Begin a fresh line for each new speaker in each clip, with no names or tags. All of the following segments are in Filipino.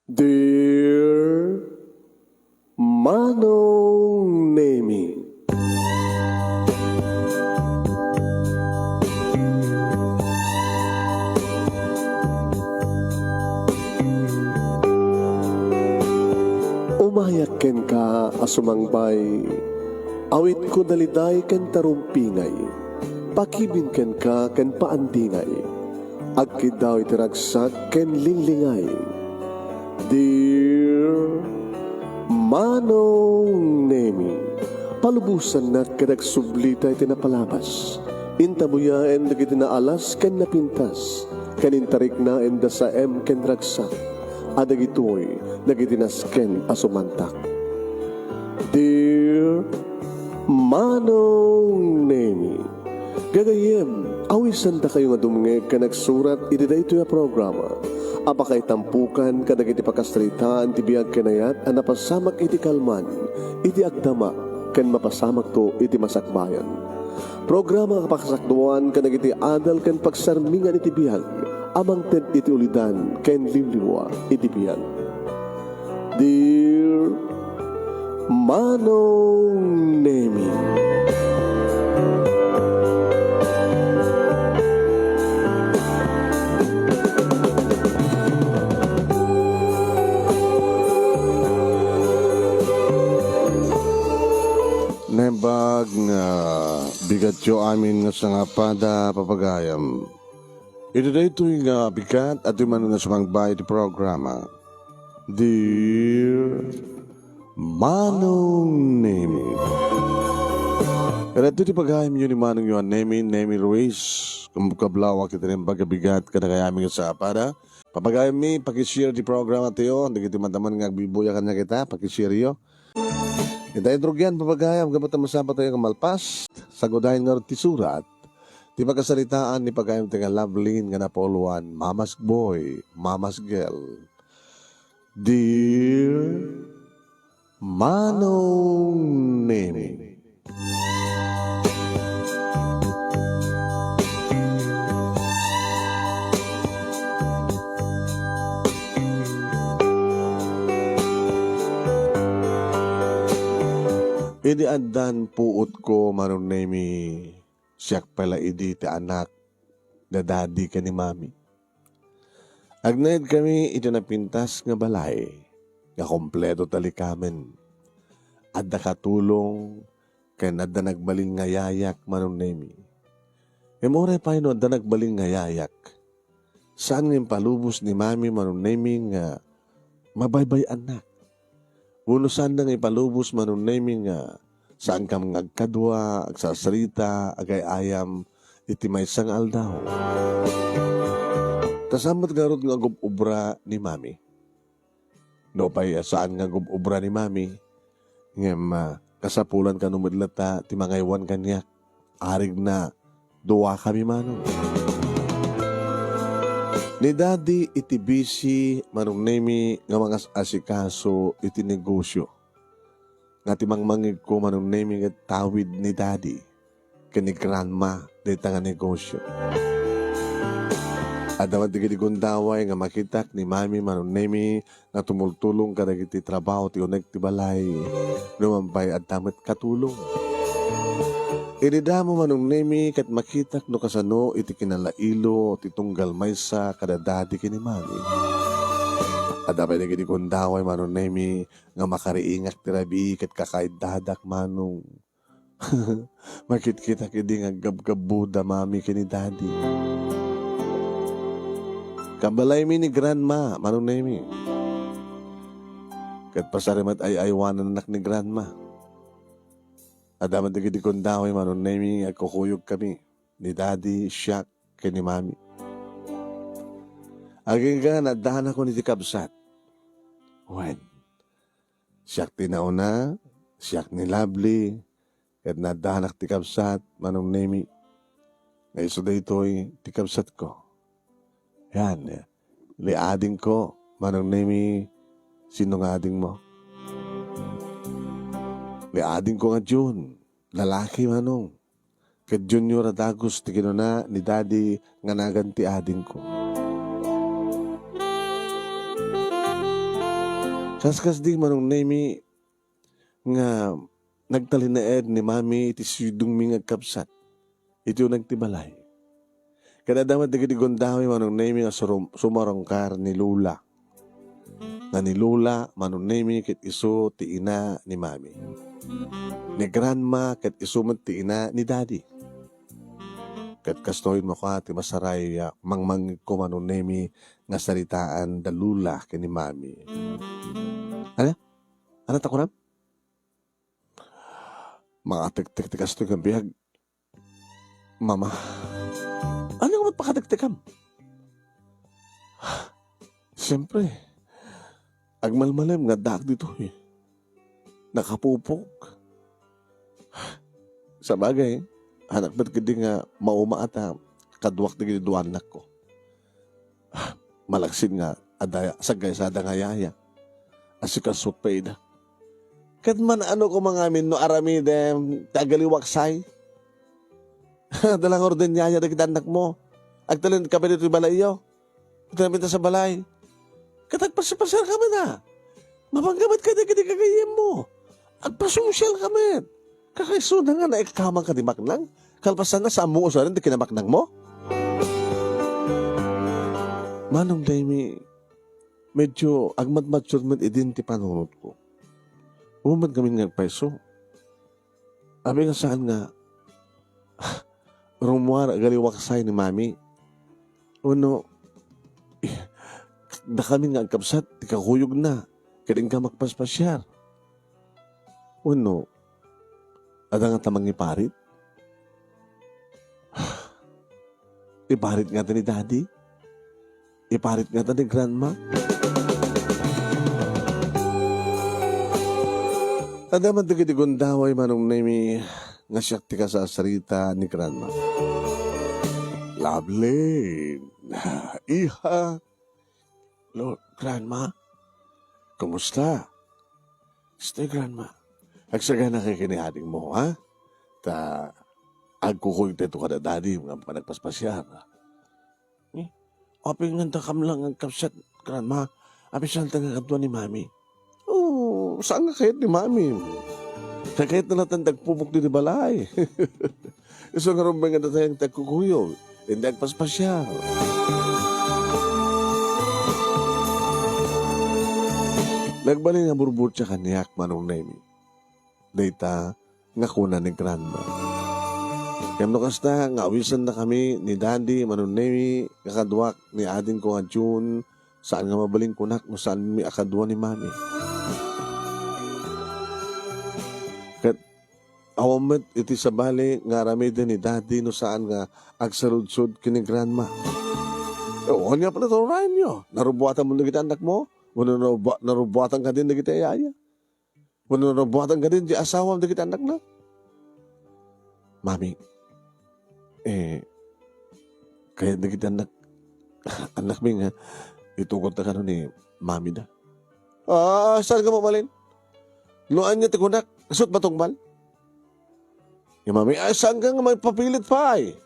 Dear Manong Nemi, umayak ken ka asumangbay, awit ko daliday ken tarumpingay, pakibin ken ka ken paandingay, agkid daw itiragsak ken linglingay. Dear Manong Nemi, palubusan na kadagsublita iti napalabas, intabuyaen dagiti naalas ken napintas, kanintarik na enda sa ken ragsak, adagitoy dagiti nasken asumantak. Dear Manong Nemi, gagayem, awisan ta kayo nga dumngeg ka nagsurat iti daytoy a programa. Apakay tampukan kadagiti pakastritaan ti biag kenayat a napasamak iti kalman, iti agdama ken mapasamak to iti masakbayan. Programa kapakasakduan kadagiti adal ken pagsarmingan iti biag, amang ted iti ulidan ken limliwa iti biag. Dear Manong Nemi,
Nebag nga bigat yo amin nga sa nga pada papagayam. Ito na ito nga bigat at yung nga sumangbay di programa. Dear Manong Nemi. Kaya ito di pagayam yun ni Manong yun Nemi Ruiz. Kumukablawa kita rin bagabigat kada kayami nga sa pada. Papagayam mi, pakishare di programa tayo. Hindi kita mataman nga bibuya kanya kita, pakishare yo. Kita idrogyan papagayam gabat ang masapa tayo ng malpas sa godahin nga ti surat ti pagkasalitaan ni pagayam tayo Loveline nga napoluan Mama's Boy, Mama's Girl. Dear Manong Nemi, idi andan puot ko Manong Nemi, siyak pala idi ti anak na daddy ka ni mami. Agnaid kami iti napintas nga balay, nga kompleto talikamen. Adda katulong, kaya nadda nagbaling nga yayak Manong Nemi. Emore pa yun adda nagbaling nga yayak. Saan nga palubos ni mami Manong Nemi nga mabaybay anak? Unusan na nga ipalubos Manong Nemi nga saan kam ngagkadwa, agsasarita, agay ayam, iti may sang aldaw. Tasamat nga ron nga gububra ni mami. No pa'y saan nga gububra ni mami, nga kasapulan ka numidlata, ti mangaywan kanyak, arig na, duwa kami Manong. Ni daddy iti busy Manong Nemi nga mga asikaso iti negosyo. Nga timangmangig ko Manong Nemi nga tawid ni daddy kani grandma dita nga negosyo. At dapat di gundaway nga makitak ni mami Manong Nemi nga tumultulong kadagiti trabaho ti uneg ti balay numampay at damat katulong. Inida mo Manong Nemi kat makitak no kasano iti kinalailo ti tunggal maysa kadadadi kini mami. At dapat naging kundaway Manong Nemi nga makariingak ti rabi kat kakaidadak Manong. Makit-kita kidi nga gabgabuda mami kini daddy. Kabalay mi ni grandma Manong Nemi. Kat pasarimat ay aywanan anak ni grandma. At dapat naging kundaway Manong Nemi at kukuyog kami ni daddy, siyak, kini mami. Aging ka, nadahan ako ni Tikabsat. When? Siyak tinauna, siyak ni Lovely, at nadahan ako Tikabsat, Manong Nemi. Ngayon so daytoy, Tikabsat ko. Yan, liading ko, Manong Nemi, sino nga ading mo? Liading ko nga June, lalaki Manong. Kat Junior Adagos, tigino na ni daddy nga naganti ading ko. Kaskas di manong nemi nga nagtalinaed ni mami iti sudong mi nga kapsat. Ito yung nagtibalay. Kada damat di gondawi manong nemi nga sumarongkar ni Lula. Nga ni Lula manong nemi kit iso ti ina ni mami. Ni grandma kit iso man ti ina ni daddy. Kat kastoy mo ka ti masaray mangmangit ko manong nemi nga salitaan da Lula kini mami. Ano takuram? Makatik-tik kastoy kang bihag. Mama, ano nga magpakatik-tikam? Siyempre, agmalmalim nga daag dito eh. Nakapupok. Sa bagay, anak ba't gidi nga maumaata kadwak na gidi anak ko. Malaksin nga adaya sagay sa dangayaya. Asikasot pa ida. Kat man ano ko mga amin no aramidem tagaliwaksay. Dalang orden niya dagit anak mo. Agtalin ka pa dito balayo. Agtalin sa balay. Katagpasipasar ka man na. Mapanggamat ka dagit kagayem mo. Agpasosyal ka man. Kakaiso na nga na ikamang ka di maknang. Kalpasan na sa amungo sa rin di kinamaknang mo. Manong Daimi, medyo agmat-mature man idin ti panunod ko. Umad kami nagpaiso. Abi nga saan nga, rumuar galiwaksay ni mami. Uno, da kami nga agkapsat, ti kakuyog na, kaling ka magpaspasyar. Uno, ada nga tamang iparit. Iparit nga ta ni daddy. Iparit nga ta ni grandma. Ada man tigiti gundaway manong nemi nga siyak ti ka sa sarita ni grandma. Lovely. Iha. Lord, grandma. Kumusta? Stay, grandma. Agsaga na kay kinihating mo, ha? Ta, agkukuy dito ka na daddy, mga panagpaspasyar. Aping nga kam lang ang kapsat, grandma. Aping saan nga kadwa ni mami. Oh, saan nga kahit ni mami? Kahit na natin tagpupok din ni balay. Iso nga rin nga natin tagkukuyo. Hindi agpaspasyar. Nagbalik nga burbur siya kaniyak manong nemi. Data nga kuna ni grandma. Kaya kasta nga awisan na kami ni daddy manong nemi kakadwak ni ading ko nga June saan nga mabaling kunak no saan mi akadwa ni mami. Kat awamet iti sa bali nga rami din ni daddy no saan nga agsarudsod kini grandma. O niya pala ito rain nyo. Narubuatan mo na kita anak mo. Narubuatan ka din na kita yaya. Narubuatan ka din di asawa na kita anak na. Mami, kaya na kita anak mi nga, itukot na ka ni mami da. Saan ka mamalin? Luan niya tikunak, kasut ba tong bal? Yung mami, saan ka nga may papilit pa eh?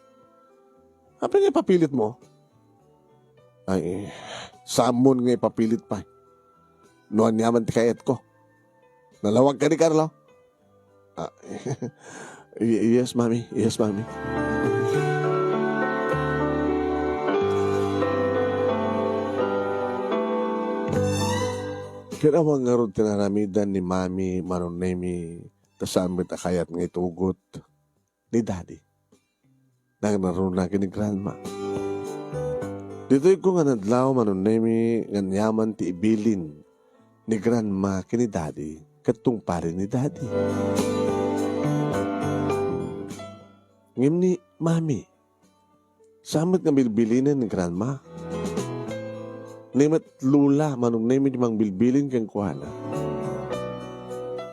Apa nga papilit mo? Ay, samon nga papilit pa eh. Nuan niyaman ti kayat ko. Nalawag ka ni Carlo? Yes, mami. Yes, mami. Kinawang nga ron tinaramidan ni mami, maron nemi, tasamit akayat nga itugot ni daddy. Nang naroon na ni grandma. Dito'y ko nga nadlaw manon nemi nga yaman ti ibilin ni grandma kini daddy katong pare ni daddy. Ngim ni mami, samit nga bilbilinan ni grandma. Nimat lula manong nemi di mang bilbilin kang kuhana.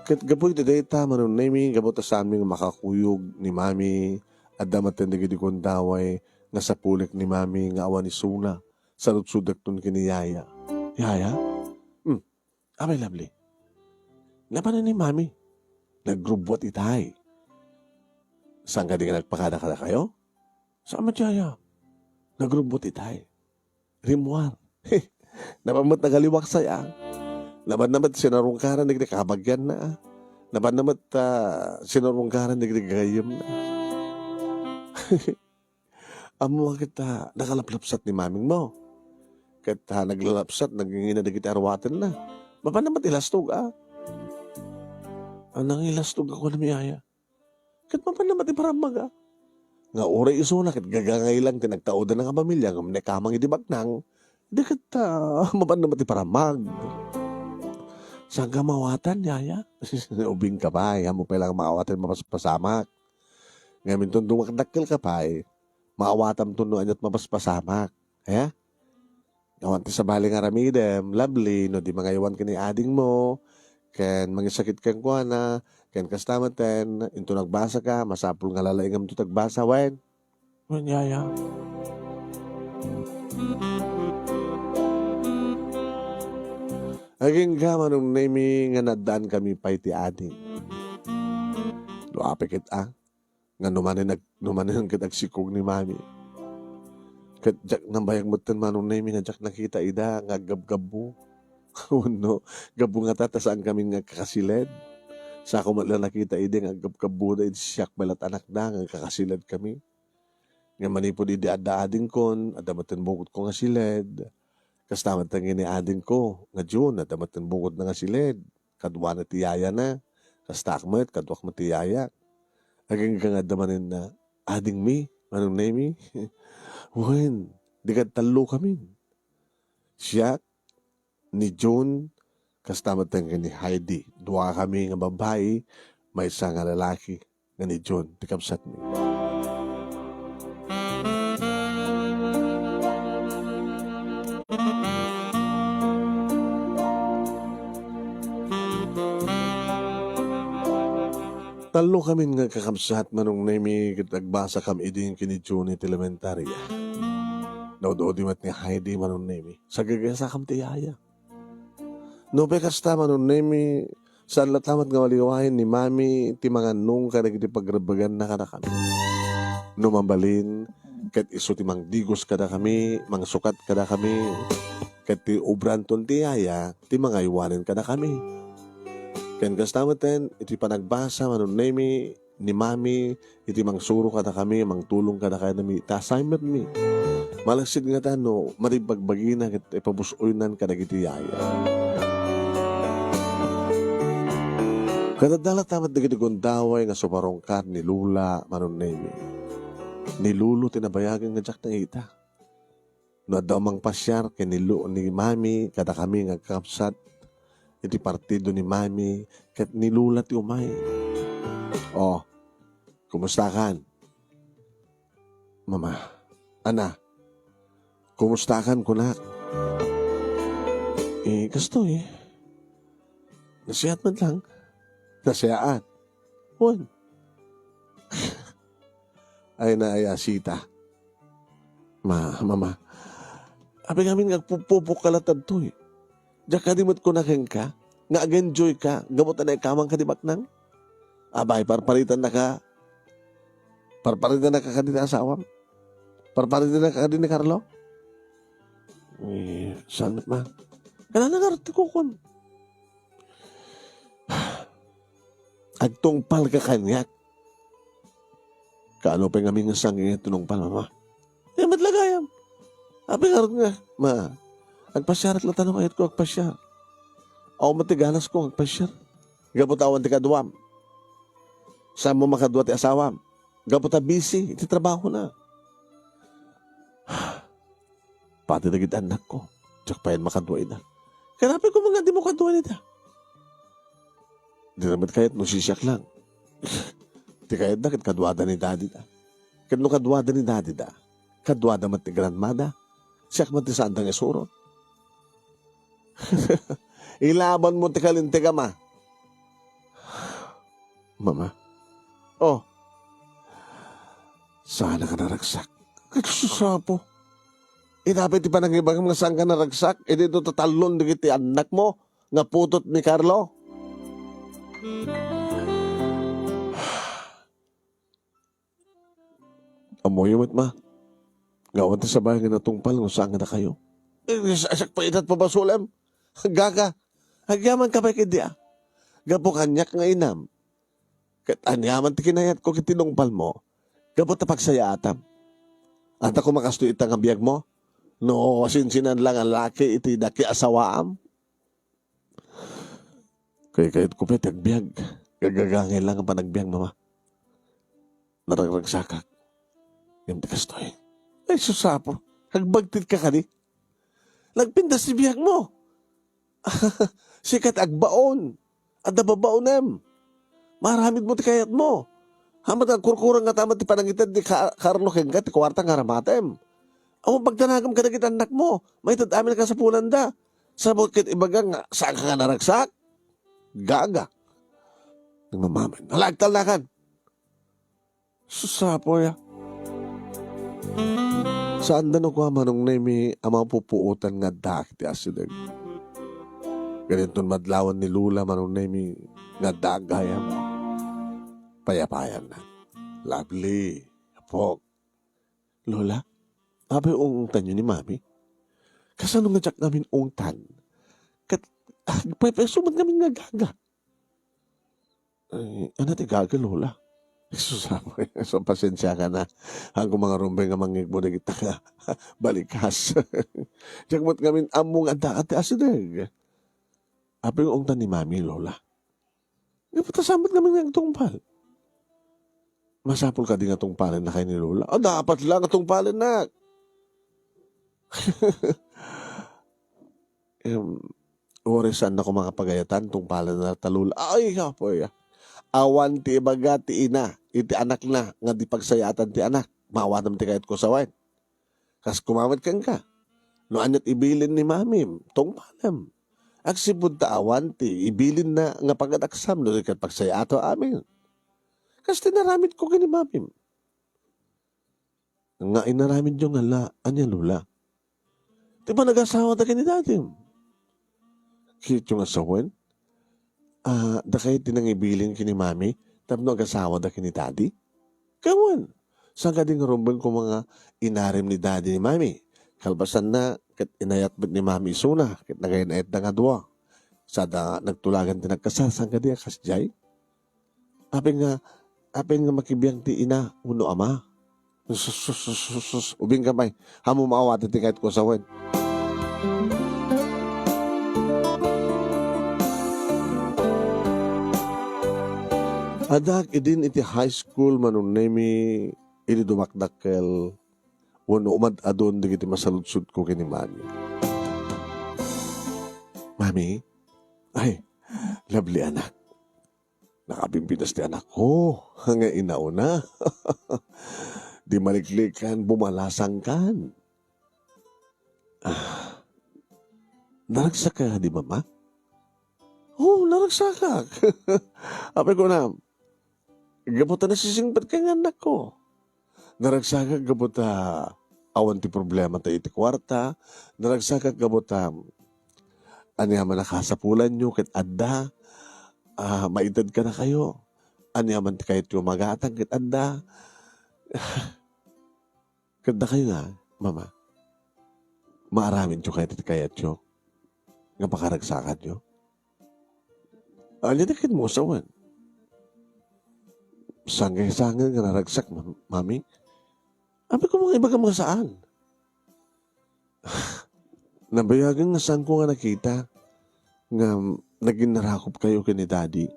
Kat gapoy ti data manong nemi gabot sa aming makakuyog ni mami at damaten di kondaway nga sa pulik ni mami nga awan ni Suna sa lutsudak nun kini Yaya. Yaya? Abay lovely. Napanan ni mami. Nagrubot itay. Saan ka di ka nagpakada ka na kayo? Saan mo Yaya? Nagrubot itay. Rimwar. Napamot na galiwak saya. Naman sinarungkaran na kabagyan na. Naman sinarungkaran na gayam na. Amo kita nakalaplapsat ni maming mo. Kita naglalapsat, naging na kita arwatan na. Naman ilastog Anang ilastog ako na miyaya. Kat naman iparamag Nga oray iso na, kat gagangay lang tinagtaodan ng pamilya, nga manikamang idibag nang, di kita naman iparamag. Saan ka mawatan, yaya? Ubing ka pa, mo palang maawatan mapaspasamak. Ngayon itong dumakdakil ka pa, maawatam tunuan at mapaspasamak. Kaya? Ngawanti sa baling aramidem, lovely, no di mga iwan ka ni ading mo, ken mangisakit kang kuha na, ken kastamaten, into nagbasa ka, masapul nga lalaingam to tagbasa, wen? Wen, yaya? Aging ka manong nami nga nadaan kami pa iti ading. Luapikit nga numanin kitagsikog ni mami. Kat jak nambayag mo tan manong nami nga jak nakita ida nga gabgabo. No, gabo nga tatasaan kami nga kakasiled. Sa ako matla nakita ida nga gabgabo da iti siyak balat anak na nga kakasiled kami. Nga manipod idi adda-ading kon, adamatan bukod ko nga siled. Kastamat ang iniading ko, nga June, adamatan bukod na nga siled. Kadwa na tiyaya na. Kastakmat, kadwak matiyaya. Aging ka nga damanin na, ading mi, manong nami. Wen, di ka talo kami. Siya, ni June, kastamat ang ni Heidi. Dua kami nga babae, may isa nga lalaki, nga ni June, di kapsat mi. Talo kami nga kakabsat manong nami kitagbasa kami iding kini June elementarya. Daw di mat ni Heidi manong nami. Sa gagasa kam tiyaya. No kasta manong nami sa latamat nga waliwahin ni mami ti mga nung ka nagiti pagrabagan na kada kami. No mambalin ket iso ti mang digos kada kami, mang sukat kada kami. Ket ti ubranton tiyaya ti mga iwanen kada kami. Ken kastamatan, iti panagbasa, manon nami, ni mami, iti mang suro kada kami, mang tulong kada kami, ta assignment mi. Malagsid nga tano, maribagbagina, ket ipabusoynan kada iti yaya. Kadadala tamat na gitigundaway nga suparongkar ni Lula, manon nami. Ni Lulu tinabayagan nga jak na ita. No daw mang pasyar, ken ni mami, kada kami nga kapsat, iti partido ni mami, kat nilulat ti umay. Oh, kumusta kan? Mama, ana, kumusta kan kunak? Gusto Nasiyat man lang. Nasiyat. Huwag. Ay na ayasita. Mama, abi ngamin nagpupupok kalatad to Diyak ka dimot ko na ka, ngaag-enjoy ka, gamot na ikamang kadibak nang. Abay, parparitan na ka kadina asawam. Parparitan na ka kadina Carlo. Saan ma? Kailan nag-arti ko kon? Agtungpal ka kanyak. Kaano pa nga aming sangin tunongpal, mama? Madlagayam. Abi nga, ma. Agpasyar at latanong ayat ko agpasyar. Ako matiganas ko agpasyar. Gabutawan ti kaduam. Saan mo makadwa ti asawam? Gabuta busy, iti trabaho na. Pati nagit anak ko. Tsak pa yan makadwa na. Kanapin ko mga di mo kadwa nita. Di naman kayat no sisyak lang. Di kayat na kadwada ni daddy da. Kano kadwada ni daddy da? Kadwada mat ni grandmada. Siyak mat ti saan dang esuro. Ilaban mo ti kalinte ka, ma. Mama. Oh. Sana ka naragsak. Kagsusapo. Dapat ti panangibang nga saan ka naragsak. Dito tatalon digiti anak mo. Nga putot ni Carlo. Amoy mo, ma. Gawan ti sa bahay nga natungpal nga saan nga na kayo. Asak pa itat pa ba sulam? Gaga. Hagyaman ka ba kidya? Gapo kanyak nga inam. Kat anyaman ti kinayat ko kitinungpal mo. Gapo ta pagsayatam. At ako makasto itang abiyag mo. No, sinsinan lang ang laki iti daki asawaam. Kaya kahit ko pet agbyag. Gagagangin lang ang panagbyag mama. Naragragsakak. Yung tikastoy. Ay susapo. Hagbagtit ka kani. Lagpindas si biyag mo. Sikat agbaon. At nababaonem. Maramid mo ti kayat mo. Hamat ang kurkurang nga tamat ti panangitan ti Carlo Kenga ti kwarta nga ramatem. Amo pagtanagam ka na kita anak mo. May tadamin ka sa pulanda. Sa bukit ibaga nga saan ka nga naragsak? Gaga. Nagmamamin. Halagtalakan. Susapo ya. Saan na ko manong na may amang pupuutan nga dak ti asidag. Ganito madlawan ni Lula manong na may nga dagayam. Payapayan na. Lovely. Apok. Lola, abay ungtan nyo ni Mami? Kasano nga jak namin ungtan? Kat, pwede kami nga gaga. Ay, ano ti gaga, Lola? Susama, so pasensya ka na. Ang mga rumbay nga mangig mo na kita ka balikas. Jak mo't kami among anda-ate asideg. Apa yung ungtan ni Mami, Lola? Ipatasamot kami nga tungpal. Masapol ka din nga tungpalan na kayo ni Lola. Dapat lang nga tungpalan na. Oresan na ko mga pagayatan tungpalan na talula. Ay, kapoy. Awan ti ibaga ti ina. Iti anak na nga di pagsayatan ti anak. Mawatam ti kahit ko sawain. Kas kumamad kang ka. No anyat ibilin ni Mami. Tungpalam. Agsibod ta awan ti ibilin na nga pagadaksam. No kat pagsayato amin. Kas tinaramit ko kini Mami. Nga inaramit yung ala. Anya Lula. Di ba nag-asawa na kini dati? Kit yung asawan? Da kayo tinang ibilin kini Mami, tapno nag-asawa na kini Daddy? Kawan. Saan ka din rumban ko mga inarim ni Daddy ni Mami? Kalbasan na, kat inayat ni Mami suna, kat nagayinayat na nga dua. Sada nagtulagan din nagkasal, saan ka din kasjay? Apin nga makibiyang ti ina, uno ama. Ubing kamay, hamo maawat ti kahit ko sawan. Adak idin iti high school manunemi ini dumakdakkel wano umad adon digiti masaludsud ko kini Mami. Mami, ay, lovely anak. Nakapimpinas ti anak ko. Nga inauna. Di maliklikan, bumalasang kan. Naragsak ka di mama? Oh, naragsak. Apay ko na, gabuta na sisingpat ka ng anak ko. Naragsak gabuta awan ti problema ta iti kwarta. Naragsak gabuta aniyaman nakasapulan nyo kit adda. Maitad ka na kayo. Aniyaman ti kahit yung magatang kit adda. Kanda kayo nga, mama. Maaramin nyo kahit kayat nyo. Nga pakaragsakan nyo. Alinakin mo sawan. Sangay-sangay nga naragsak, Mami. Abi ko mga iba ka mga saan. Nabayagan nga saan ko nga nakita nga naging narakop kayo kini Daddy.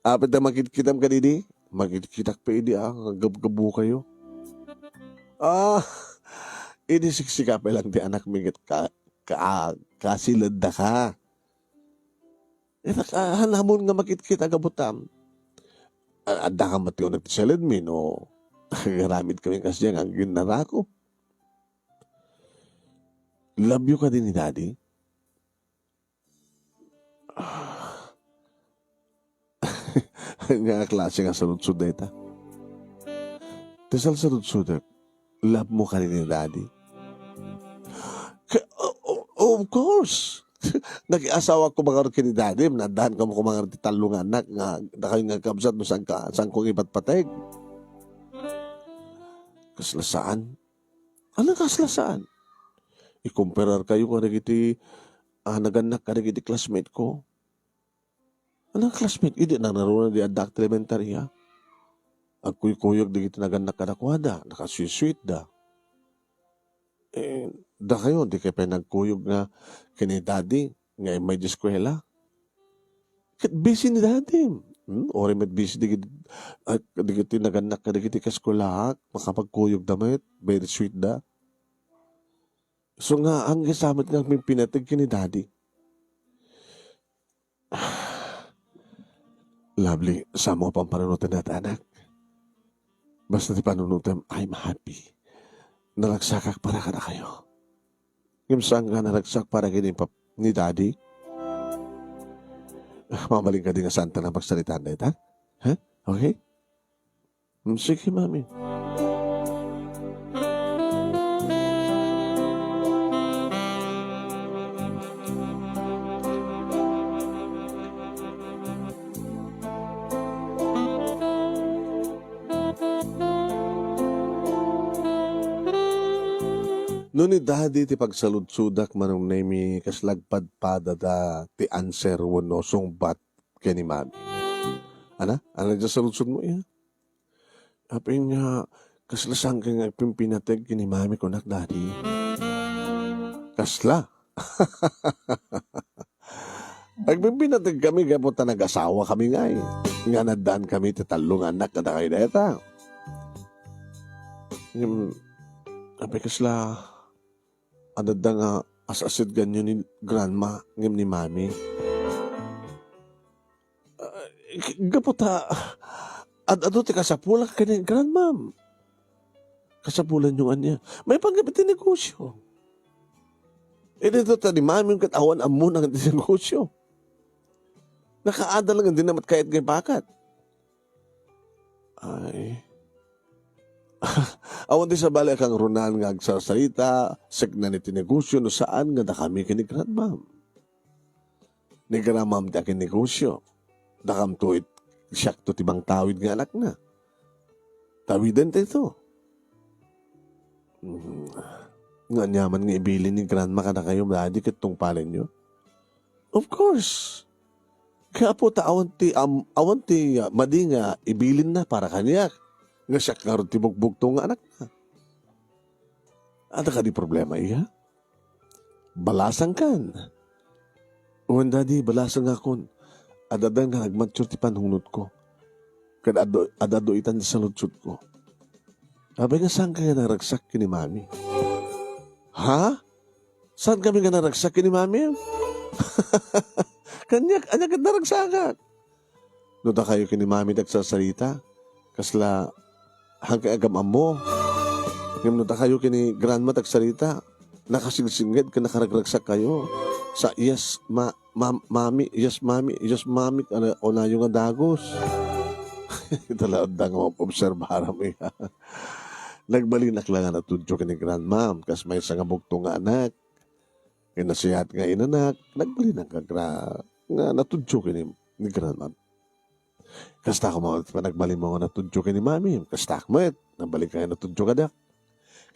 Apit na makitkitam ka didi? Makitkitak pa idi gab-gabu kayo. Idi siksika pa lang di anak mingit kasilad na ka. Hanamon nga makitkita gabutam. Adda ka matiyo nagtisalad mi, no? Garamit kami kasi ang ginarako. Love you ka din ni Daddy? Nga klase nga saludsud na ita. Tesal saludsud, love mo ka din ni Daddy? Of course! Nag-asawa ko mga kini Daddy, nadahan ka mo ko mga talong anak nga kayo nga kabsat no saan kong iba't patay. Kaslasaan? Anong kaslasaan? ikumparar kayo nga nagiti naganak ka nagiti classmate ko. Anong classmate? Hindi na naroon di adak elementary ha. Ang kuyog di kita naganak ka nakwada, nakasweet da. Da kayo, di kayo pa nagkuyog nga kini daddy, nga may eskwela. Kat busy ni daddy. Ori met busy di kita naganak ka di kita kaskwela, makapagkuyog damit, very sweet da. So nga, ang kasamit nga may pinatig kini daddy. Lovely, sa mo pang panunutan natin, anak. Basta di panunutan, I'm happy. Nalagsakak para ka na kayo. Yung saan ka nalagsak para kini ni daddy? Mamaling ka din nga santa na magsalitaan na ito, ha? Okay? Sige, mami. No ni daddy ti pagsaludsudak manong nemi kaslagpad da ti answer wano sungbat kani mami. Ana? Ano dyan saludsud mo iya? Apin nga kaslasang ka nga pimpinateg kini mami ko nak daddy. Kasla? Nagpimpinateg kami kapot na nag-asawa kami nga eh. Nga nadaan kami ti talong anak kada kayo deta. Apin kasla ano da nga as-asid ganyo ni grandma ngem ni mami. Gaputa ado ti kasapulan ka ni grandmam. Kasapulan yung anya. May panggapit ti negosyo. Dito ta ni mami yung katawan amun ang ti negosyo. Nakaada lang din namat kahit kay bakat. Ay. Awan di sa bali kang runan nga agsasalita, signa ni tinegosyo no saan nga da kami kini grandmam. Ni grandmam ti akin negosyo. Dakam to siyak to tibang tawid nga anak na. Tawidan ta ito. Nga nyaman nga ibilin ni grandma ka na kayo daddy kitong palin nyo. Of course. Kaya po ta awan ti madi nga ibilin na para kaniyak. Nga siya karoon tibugbog to nga anak na. Ada ka di problema iya? Balasang kan. Uwan daddy, balasang akon. Adadan nga nagmature ti panhunod ko. Kad adado itan sa lutsud ko. Abay nga saan ka nga naragsak kini mami? Ha? Saan kami nga naragsak kini mami? Kanyak, anya ka naragsakat. Nuta kayo kini mami nagsasalita. Kasla hanggang agam mo. Ngayon na kayo kini grandma tagsalita. Nakasingsingid ka nakaragragsak kayo. Sa yes, mami, yes, mami, yes, mami, o na yung dagos. Italaod na nga observara mo ya. Nagbalinak lang nga natudyo kini grandma. Kas may sa nga bugto nga anak. Kinasiyat nga inanak. Nagbalinak nga natudyo kini ni grandma. Kasta ko mo, panagbali mo nga natudyo kay ni mami. Kasta ko mo, nabalik kayo natudyo ka dak.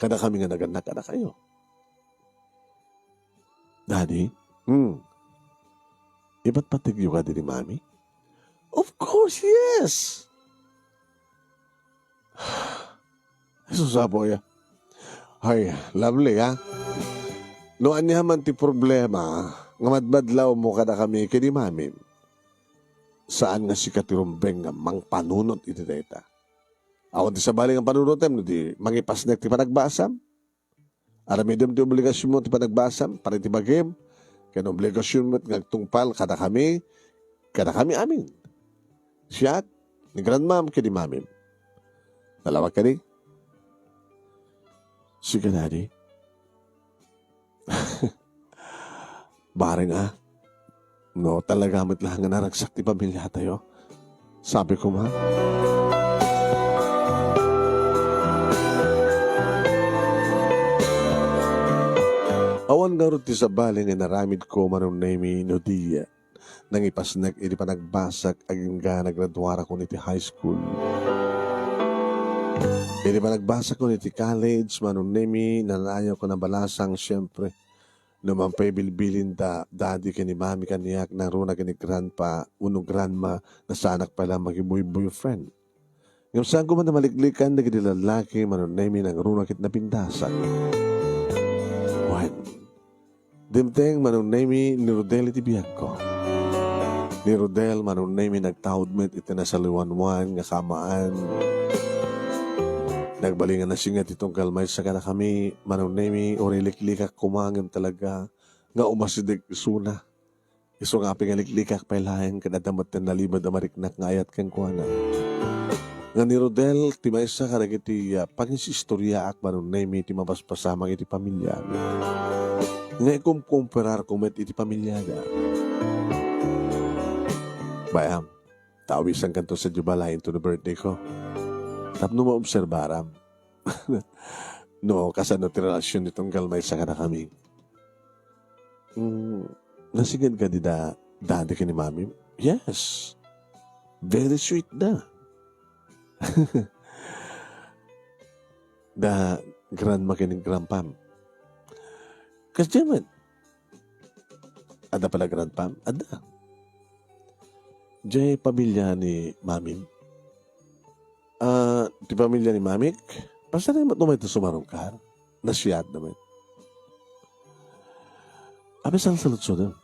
Kada kami nga naganak ka na kayo. Daddy, iba't patigyo ka din ni mami? Of course, yes! Susabo ya. Ay, lovely ha. Noan niya man ti problema, nga madbadlaw mo kada kami kay ni mami. Saan nga si katirumbeng nga mang panunot iti data. Awan ti sa baling ang panunutem, di mangipasnek ti panagbasam. Aramidem ti obligasyon mo ti panagbasam, para ti bagim. Kaya obligasyon mo nga tungpal kada kami amin. Siya, ni grandmam, kini mamim. Dalawa ka ni? Sige, daddy. Baring no, talaga amit lang nga naragsak ti pamilya tayo. Sabi ko, ma. Awan nga rin ti sa bali nga naramid ko manong nami no diya. Nang ipasnag iti panagbasak aging nga nagradwara ko niti high school. Di ba nagbasa ko ni ti college, manunemi, nanayaw ko na balasang siyempre. Naman pa'y bilbilin daddy ka ni mami kaniyak na runa ka ni grandpa, uno grandma, na sanak pala mag-boyfriend. Ngayon saan ko man na maliklikan, nagdilalaki, manunemi, ng runa kit na pindasan. Juan, dimteng manunemi ni Rodel iti biyag ko. Ni Rodel, manunemi, nagtawdmet iti na sa liwanwan, nga kamaan. Nagbalingan na singat itong kalmay sa kana kami, manunemi, oriliklikak kumangin talaga, nga umasidig isuna. Iso nga pingaliklikak pailayan, kadadamat na nalibad amariknak nga ayat kang kuana. Nga ni Rodel, ti maysa karag iti pangisistorya ak manunemi, ti mapaspasamang iti pamilya. Nga ikumkumperar kumet iti pamilya da. Bayam, tawisan kanto sa jubalain to the birthday ko. Tapno mo obserbaram. No, kasano ti relasyon nitong galmay sa kana kami. Nasigad ka di daddy ka ni mami? Yes. Very sweet na. Da grandma ka ni grandpam. Kasi man, ada pala grandpam? Ada. Diyan pamilya ni mami. Di pamilya ni Mamik, basta na naman ito sumarungkar. Nasiyat naman. Abi saan salutso doon?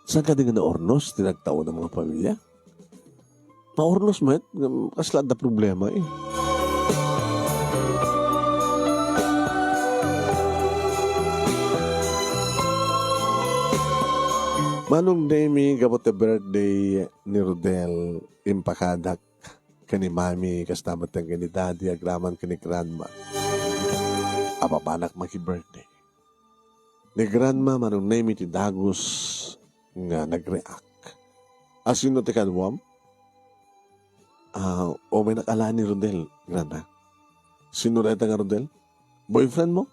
Saan ka din na ornos, tinagtao ng mga pamilya? Ma-ornos mo kasla da problema eh. Manong Demi, gabot the birthday ni Rodel, impakadak kani mami, kastamat ang kani daddy, agraman kani grandma. Apapanak maki-birthday. Ni grandma, manong name iti dagos nga nag-react. Asino ti kadwam? O may nakala ni Rodel, grandma. Sino na nga Rodel? Boyfriend mo?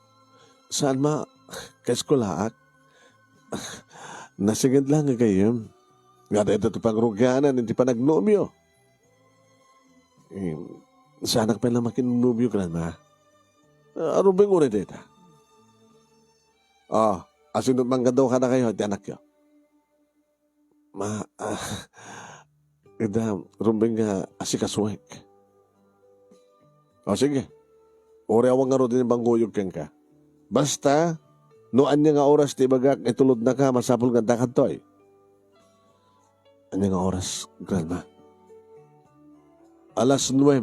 Saan ma? Kaeskulaak? Nasigad lang nga kayo. Nga dito ito pang rugyanan, hindi pa nagnomyo. Sa anak pa lang makinubyo ka na, ano ba yung ulit dito? Asinod mang daw ka na kayo, di anak yun. Rumbing nga asikaswek. Sige. Ore awang nga ro din bangguyog kang ka. Basta, noan niya nga oras di bagak, itulod na ka, masapul nga dakad to eh. Ano nga oras, grandma? Alas 9.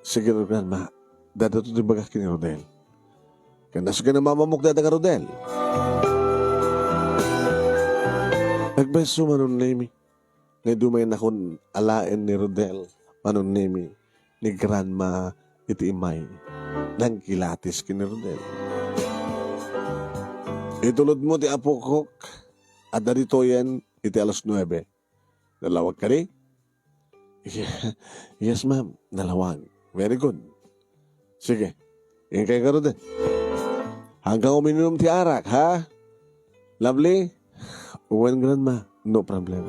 Sige, grandma. Dada to di bagak kini Rodel. Kanas ka na mamamok dada ka Rodel. Nagbeso manon nemi. Ngay dumay na kun alain ni Rodel. Manon nemi. Ni grandma iti imay. Nang kilatis kini Rodel. Itulod mo ti apokok. At darito yan iti alas 9. Nalawag ka rin? Yes, ma'am. Nalawag. Very good. Sige. Yan kayo ka Rodel. Hanggang uminom ti arak, ha? Lovely? Uwan, grandma. No problem.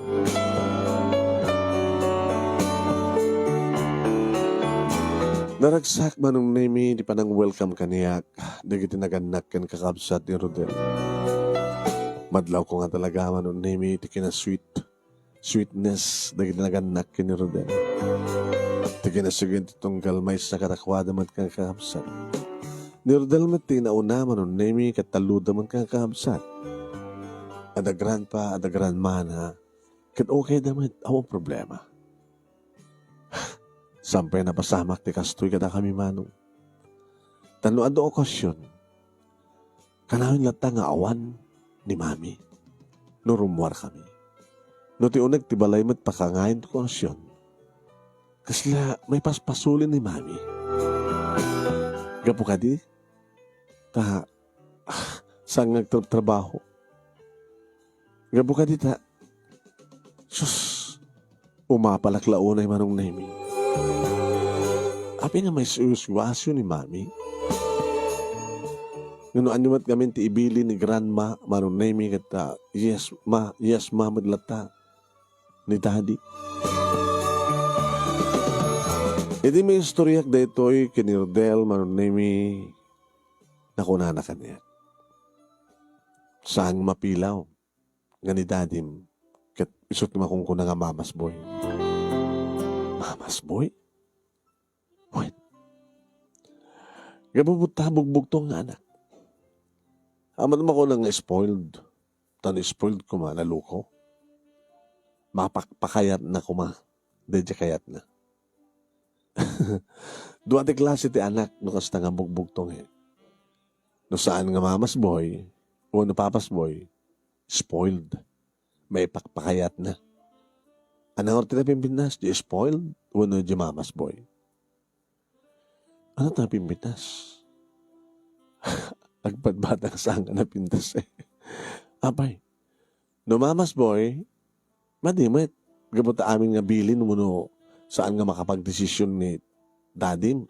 Naragsak manong nemi, di pa nang welcome kaniyak. Di kita naganak kan kakabsat ni Rodel. Madlaw ko nga talaga manong nemi, di kina sweetness, di kita naganak kan ni Rodel. Di kina sigin itong galmay sa katakwada man kang kakabsat. Ni Rodel mati na una manong nemi, kataluda man kang kakabsat. Ada grandpa, ada grandma na, kat okay daman, awang problema. Sampay na pasamak ti kastoy kada kami manong. Tano ado okasyon, kanawin lata nga awan ni mami, no rumwar kami. No ti unag ti balay mat pakangayin ti okasyon, kasla may paspasulin ni mami. Gapo ka di, saan nagtrabaho. Gapo ka di sus, umapalaklaunay manong nemi. Api nga may suswasyo ni mami. Ngano animat kami ti ibili ni grandma, manong nemi kata, yes ma, madlata ni daddy. Iti may istoryak daytoy kini Rodel manunemi nakuna na kanya. Saan mapilaw nga ni dadim ket isut ni makungkuna nga mamas boy. Mamas boy? Wait. Gabubuta bugbugtong nga anak. Aman mo ko nang spoiled. Tan spoiled ko ma, naluko. Mapakpakayat na ko ma. Dedya kayat na. Duwate klase ti anak no kasta nga bugbugtong eh. No saan nga mamas boy o no papas boy, spoiled. May pakpakayat na. Anang orti na pimpinas, di spoiled o no di mamas boy. Ano na pimpinas? Nagpadbata ka saan ka na pintas eh. Abay, no mamas boy, madimit. Gabot amin nga bilin mo no saan nga makapag-desisyon ni dadim.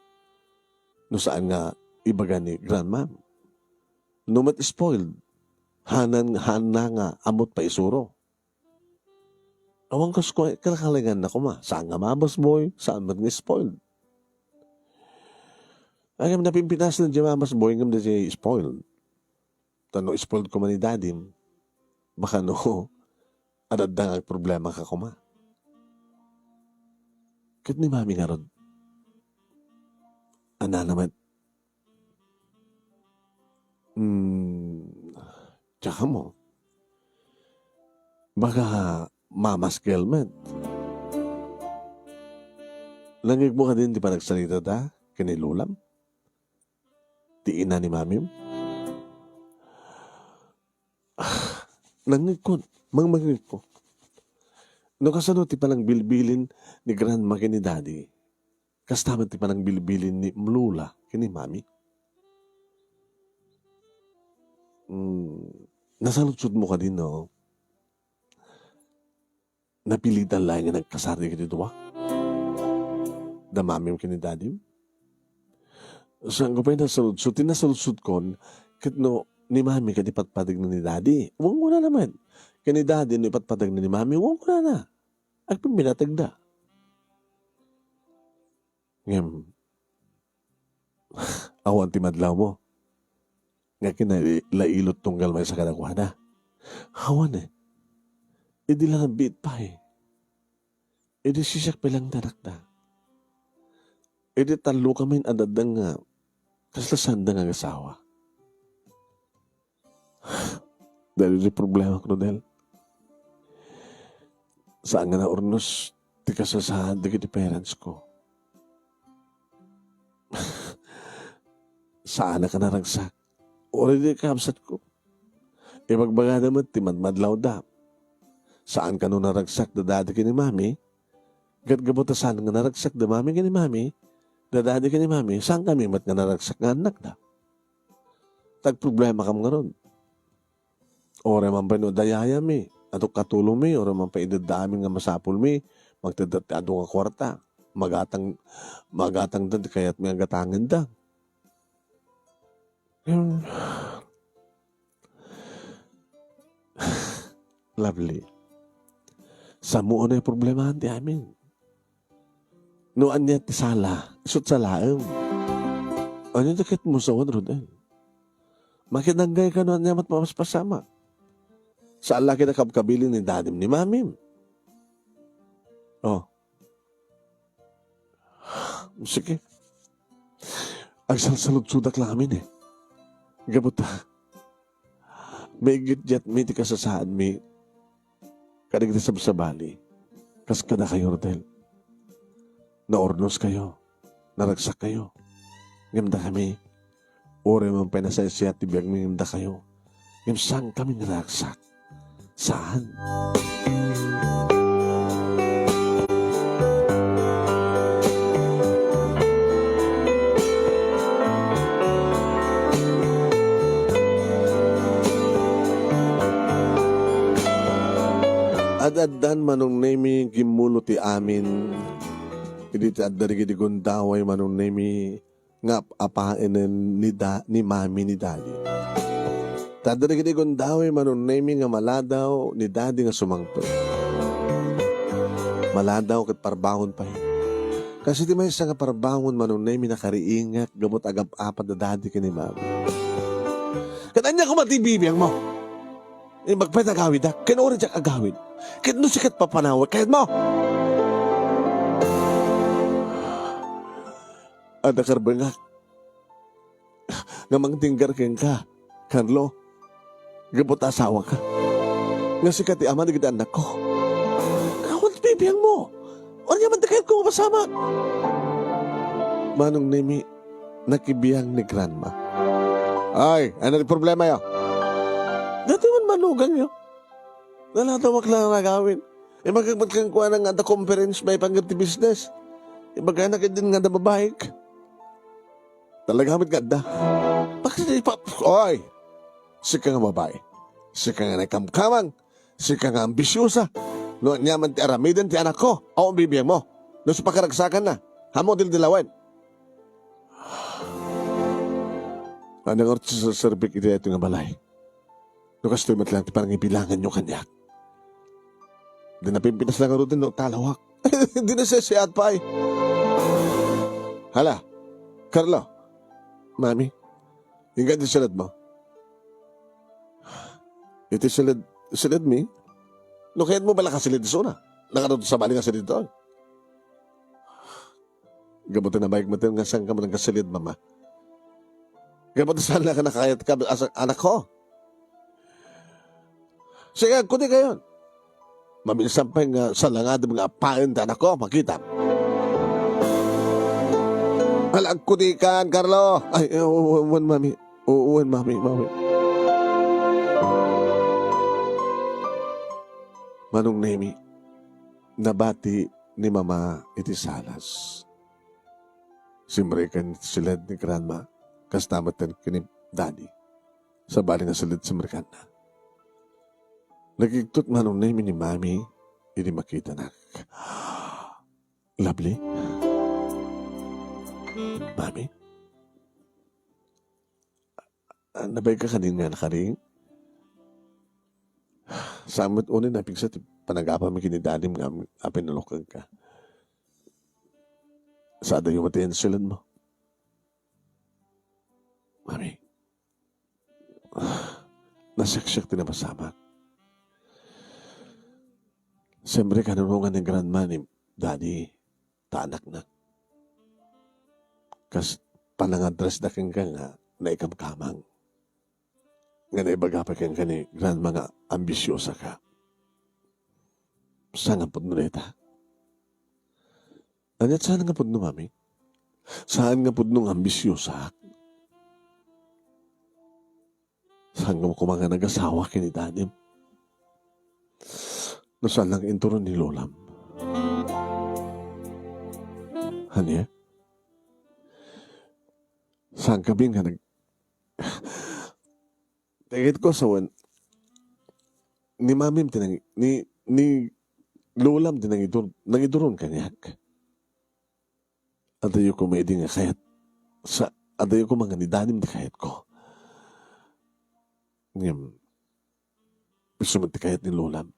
No saan nga ibaga ni grandmam. No mat spoiled. Hana nga amot pa isuro. Awang kasko, kalakalingan na ko ma. Saan nga mamas boy, saan mat nga spoiled. Agam na pimpinas na di mamas boy, ngam na siya spoiled. Tano spoiled ko man ni dadim. Baka no, adadang ang problema ka ko ma. Kat ni mami nga ron. Ana naman. Tsaka mo. Baka mamas gelmet. Langig mo ka din di pa nagsalita da? Kinilulam? Di ina ni mami mo? Langig ko. Mangmangig ko. No kasano ti palang bilbilin ni grandma kini daddy. Kastaman ti palang bilbilin ni mlula kini mami. Nasalutsud mo ka din, no? Napilitan lang nga nagkasari ka dito, da mami mo kini daddy. Saan ko pa yung nasalutsud? Tinasalutsud kon, kit no, ni mami ka di patpadag na ni daddy. Huwag mo na naman. Kani daddy, no ipatpadag na ni mami, huwag mo na. Agpimbinatag da. Ngem, awan ti madlaw mo. Nga kinalailot tunggal may sa kadakwada. Hawan eh. Idi lang ang bit pa eh. Idi sisak pilang darakda. Idi talo kami adadang nga kaslasan da nga asawa. Dahil di problema ko, Rodel. Saan nga na ornos, di kasasahan di kiti parents ko. Saan na ka naragsak? Already kaabsat ko. Ibagbaga naman, timadmadlaw da. Saan ka nung naragsak da dati ka ni mami? Gatgabot saan nga naragsak da mami ka ni mami? Da dati ka ni mami, saan kami mat nga naragsak nga anak da? Tag problema kam nga ron. Ora man pa no dayaya mi. Ato katulong mi. Ora man pa idadamin nga masapul mi. Magtadati ato nga kwarta. Magatang da kaya't may agatangan da. Lovely. Samuon na yung problema di amin. Noan niya ti sala. Isot salaam. Ano yung takit mo sa Rodel? Makinanggay ka noan niya matpapaspasama. Saan laki na kabkabilin ni dadim ni mamim? Oh. Sige. Ang salsalud-sudak lang amin eh. Gabuta. May gitjat may ti kasasaan mi. Kadigdi sa bali. Kas kada kayo, Rodel. Naornos kayo. Naragsak kayo. Ngamda kami. Ore man pinasay siya tibiyag mi ngamda kayo. Ngamsang kami naragsak. Saan? Ad-addan manong nemi gimulo ti amin. Idi ti addari gidi gundaway manong nemi ngap apainen ni mami ni daddy. Tadari gidi gundaway manong nemi nga maladaw ni daddy nga sumangto. Maladaw kat parbahon pa. Kasi di may isa nga parbangon manunay minakariingak gamot agap apat na dadi ka ni mami. Katanya ko matibibiyang mo. Magpatagawid ha. Kinorin siya agawid. Kahit no sikat papanawag. Kahit mo. Ada karbengak. Nga mangtinggar keng ka. Carlo. Gabot asawa ka. Nga sikat ti ama na kita anak ko. Kawat bibiyang mo. O niya man kahit ko mapasama. Manong Nemi, nakibiyang ni grandma. Ay, ano yung problema yo? Dati man manugang yo. Nalatawak lang na gawin. Magkakang kuha ng nga conference may pangganti business. Magkana ka din nga na babaik. Talagamit ka da. Bakit na Oy! Sika nga babae. Sika nga nakamkamang. Sika nga ambisyosa. No, nyaman ti aramidan ti anak ko. O ang bibiyang mo. No, sa pakaragsakan na. Hamo dildilawan. Anong orto sa serbik iti ito nga balay. No, kastoy matlang ti parang ibilangan nyo kanyak. Di napimpinas lang ang rutin no, talawak. Di na sesiat pa ay. Hala, Carlo. Mami, yung ganda salad mo. Iti salad mi? No, kaya't mo bala kasilid na? Nakaroon sa bali nga silid doon. Gabutin na bayag mo tayo nga saan ka mo ng kasilid, mama. Gabutin saan na ka nakakayat ka as anak ko. Sige, kundi kayo. Mabilisan pa yung salangad mga apain ta anak ko, makita. Halag kundi kan, Carlo. Ay, uwan, mami. Uwan, mami. Manong Nemi, nabati ni mama iti salas. Simrekan silid ni grandma, kastamatan kini daddy, sa bali nga silid simrekan na. Nagigtot Manong Nemi ni mami, ini makita na. Lovely? Mami? Nabay ka kanina nakaring? Samot unin na pigsa panagapa mi kinidanim nga apin nalokag ka. Sada yung matayan silad mo. Mami, nasaksak tinapasama. Siyempre kanunungan ng grandma ni daddy, taanak na. Kas panangadres na kang nga na ikamkamang. Nga naibagapa kang ni grandma nga ambisyosa ka. Saan nga po nulita? Anyat saan nga po no, mami? Saan nga po nung ambisyosa? Saan nga mo kumanga nag-asawa kinidanim? No saan lang inturon ni Lolam? Hanya? Saan kami nga Tegit ko sa wan, ni mamim tinang, ni Lolam nangiduron kanyak. Adayo ko may di nga kayat, adayo ko mga nidanim di kayat ko. Ngam, gusto mo ti kayat ni Lolam.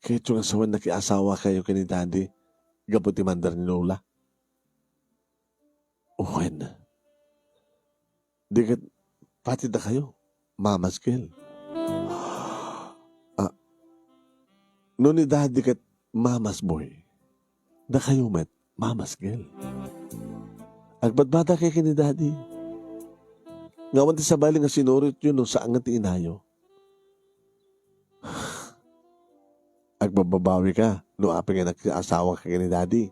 Kahit yung asawan nakiasawa kayo kani daddy, gabot ti mandar ni Lola. Uwen. Di kat, pati da kayo, mama's girl. No ni daddy kat mama's boy, da kayo met, mama's girl. Agbadbada kay ni daddy. Ngawan ti sabali nga sinurit yun no saan nga ti inayo. Agbababawi ka, no aping nga nag-asawa ka ni daddy.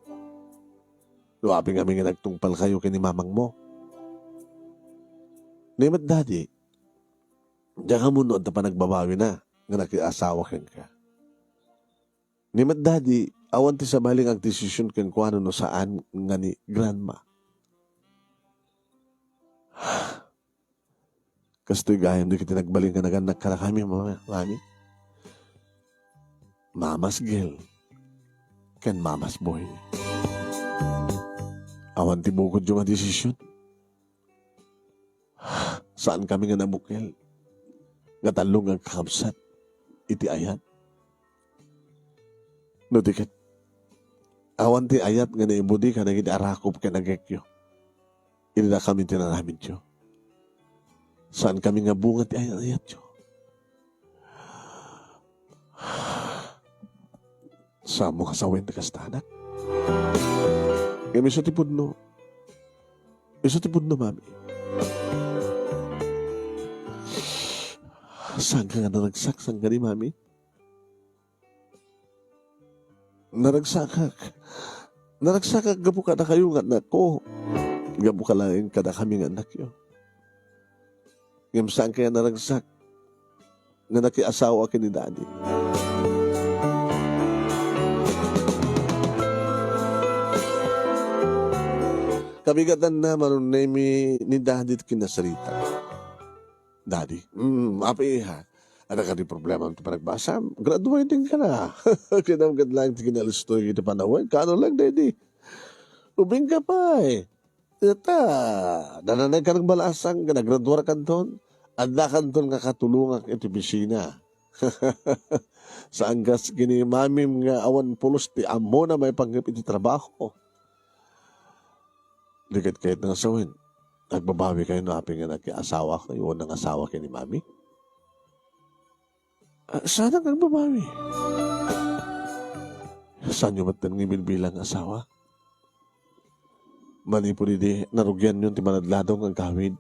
No aping nga nagtungpal kayo kay ni mamang mo. Nemat daddy, diyan ka munod na pa nagbabawi na nga nag-asawa ka. Nemat daddy, awan ti sabali ang desisyon kang kung ano no saan nga ni grandma. Kastoy gayam di kita nagbaling ka naganak ka na kami, mami. Mama's girl, kan mama's boy. Awan ti bukod yung desisyon. Saan kami nga nabukel? Nga talong ang kakabsat. Iti ayan. No, diket. Awan ti ayat nga naibudi ka naging arakop ka nagekyo. Inila kami tinaramin tiyo. Saan kami nga bunga ti ayat tiyo? Sa mo kasawin na kastanak. Kami sa tipod no. Isa tipod no, mami. Saan ka nga naragsak? Saan ka ni mami? Naragsakak. Naragsakak, gabu ka na kayo nga anak ko. Gabu ka lang ka na kami nga anak yun. Ngam saan kaya naragsak? Nga nakiasawa ka ni daddy. Kabigatan na manunay ni daddy kinasarita. Daddy, api ha. Ada ka di problema ito panagbasa? Graduating ka na. Kinamagad lang kinalistoy kita panahon. Kano lang, daddy? Ubing ka pa eh. Ita, nananay ka ng balasang, nagraduar ka doon. Anda ka doon kakatulungan ito bisina. Sa anggas gini mamim nga awan pulos ti amo na may panggap iti trabaho. Dikit kahit ng asawin. Nagbabawi kayo na api nga nag-asawa ko. Iwan ng asawa kayo ni mami. Sana nagbabawi. Saan nyo ba't nang bilang asawa? Manipuri di, narugyan yun, timanadladong ang kawid.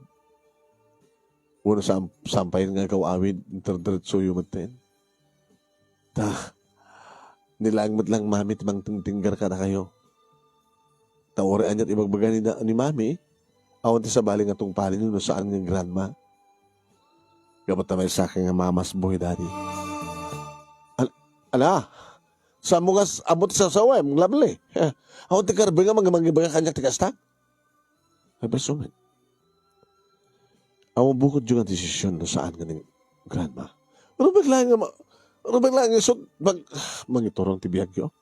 Una sampayin nga kawawid, interdiretso yung matin. Nilangmat lang mami, timang tingtinggar ka na kayo. Tawaran niya't ibagbaga ni mami, awan ti sa baling atong palin yun, saan ng grandma. Gabat na may sa akin nga mamas boy, daddy. Ala, sa mga abot sa saway, mga labli. Ako ti karbe nga mga kanyak ti kastak. Ay presumen. Ako bukod yung desisyon no saan nga ng grandma. Ano bigla nga mangiturong ti biyagyo?